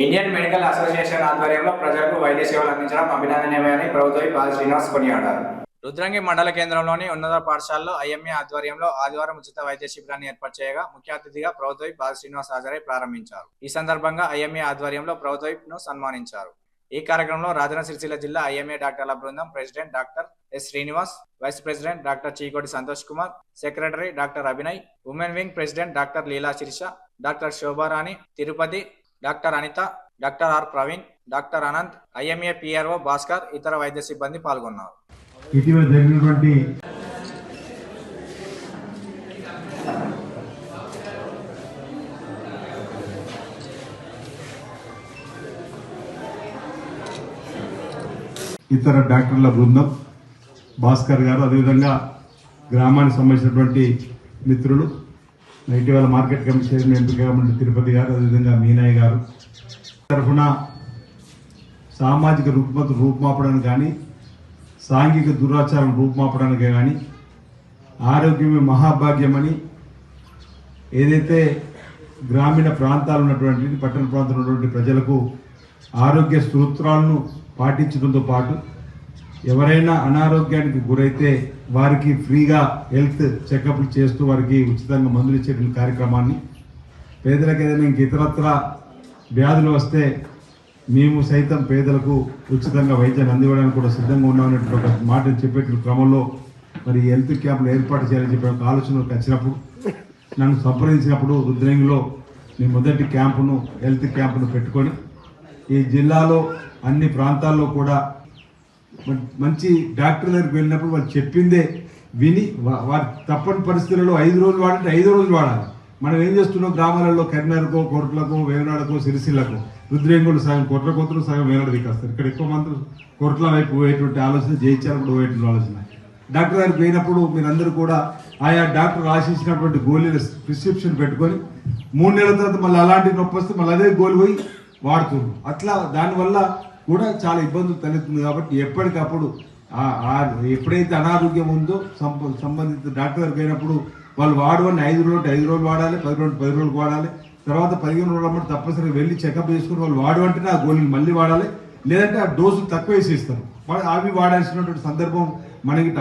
Indian medical association ఆధ్వర్యంలో ప్రజలకు వైద్య సేవలు అందించడం అభినందనీయమని ప్రభుత్వ బాల శ్రీనివాస్ కొనియాడారు. రుద్రంగి మండల కేంద్రంలోని ఉన్నత పాఠశాలలో ఐఎంఏ ఆధ్వర్యంలో ఆదివారం ఉచిత వైద్య శిబిరాన్ని ఏర్పాటు చేయగా ముఖ్య అతిథిగా ప్రభుత్వ బాల శ్రీనివాస్ హాజరై ప్రారంభించారు. ఈ సందర్భంగా ఐఎంఏ ఆధ్వర్యంలో ప్రభుత్వను సన్మానించారు. ఈ కార్యక్రమంలో రాజన్న సిరిసిల్ల జిల్లా ఐఎంఏ డాక్టర్ల బృందం president doctor S Srinivas, vice president doctor Chikoti Santosh Kumar, secretary doctor Abhinay, women wing president doctor Leela Sirisha, doctor Shobharani Tirupati, doctor Anitha, doctor R Praveen, doctor Anant, IMA PRO Bhaskar, ఇతర వైద్య సిబ్బంది పాల్గొన్నారు. ఇటీవల జరిగినటువంటి ఇతర డాక్టర్ల బృందం, భాస్కర్ గారు, అదేవిధంగా గ్రామానికి సంబంధించినటువంటి మిత్రులు, ఇటీవల మార్కెట్ కమిటీ చైర్మన్ ఎంపిక తిరుపతి గారు, అదేవిధంగా మీనాయ్ గారు తరఫున సామాజిక రుగ్మత రూపుమాపడానికి కానీ, సాంఘిక దురాచారం రూపుమాపడానికి కానీ, ఆరోగ్యమే మహాభాగ్యమని ఏదైతే గ్రామీణ ప్రాంతాలు ఉన్నటువంటి పట్టణ ప్రాంతంలో ఉన్నటువంటి ప్రజలకు ఆరోగ్య సూత్రాలను పాటించడంతో పాటు ఎవరైనా అనారోగ్యానికి గురైతే వారికి ఫ్రీగా హెల్త్ చెకప్లు చేస్తూ వారికి ఉచితంగా మందులు ఇచ్చేటువంటి కార్యక్రమాన్ని, పేదలకు ఏదైనా ఇంక ఇతరత్ర వ్యాధులు వస్తే మేము సైతం పేదలకు ఉచితంగా వైద్యాన్ని అందివ్వడానికి కూడా సిద్ధంగా ఉన్నామనేటువంటి ఒక మాట చెప్పేటువంటి క్రమంలో మరి హెల్త్ క్యాంపులు ఏర్పాటు చేయాలని చెప్పే ఒక ఆలోచనకు వచ్చినప్పుడు నన్ను సంప్రదించినప్పుడు రుద్రంగిలో నేను మొదటి క్యాంపును హెల్త్ క్యాంపును పెట్టుకొని ఈ జిల్లాలో అన్ని ప్రాంతాల్లో కూడా మంచి డాక్టర్ దగ్గరికి వెళ్ళినప్పుడు వాళ్ళు చెప్పిందే విని వారి తప్పని పరిస్థితులలో 5 రోజులు వాడంటే 5 రోజులు వాడాలి. మనం ఏం చేస్తున్నాం, గ్రామాలలో కరీంనగర్కో, కోట్లకు, వేనాడకో, సిరిసిల్లకు, రుద్రేంగులు సగం కొట్ల కొత్తలు సగం వేనాడు దిక్కొస్తారు. ఇక్కడ ఎక్కువ మంది కొట్ల వైపు పోయేటువంటి ఆలోచన, జయించాలప్పుడు పోయేటువంటి ఆలోచన. డాక్టర్ దగ్గరికి పోయినప్పుడు మీరందరూ కూడా ఆయా డాక్టర్ ఆశించినటువంటి గోళీల ప్రిస్క్రిప్షన్ పెట్టుకొని 3 నెలల తర్వాత మళ్ళీ అలాంటి నొప్పి వస్తే మళ్ళీ అదే గోలు పోయి వాడుతున్నారు. అట్లా దానివల్ల కూడా చాలా ఇబ్బందులు తలెత్తుంది. కాబట్టి ఎప్పటికప్పుడు ఎప్పుడైతే అనారోగ్యం ఉందో సంబంధిత డాక్టర్ దగ్గరికి అయినప్పుడు వాళ్ళు వాడవని 5 రోజులు వాడాలి, 10 రోజులకు వాడాలి, తర్వాత 15 రోజుల తప్పనిసరిగా వెళ్ళి చెకప్ చేసుకుని వాళ్ళు వాడవంటేనే ఆ గోళీలు మళ్ళీ వాడాలి, లేదంటే ఆ డోసులు తక్కువ వేసేస్తారు. అవి వాడాల్సినటువంటి సందర్భం మనకి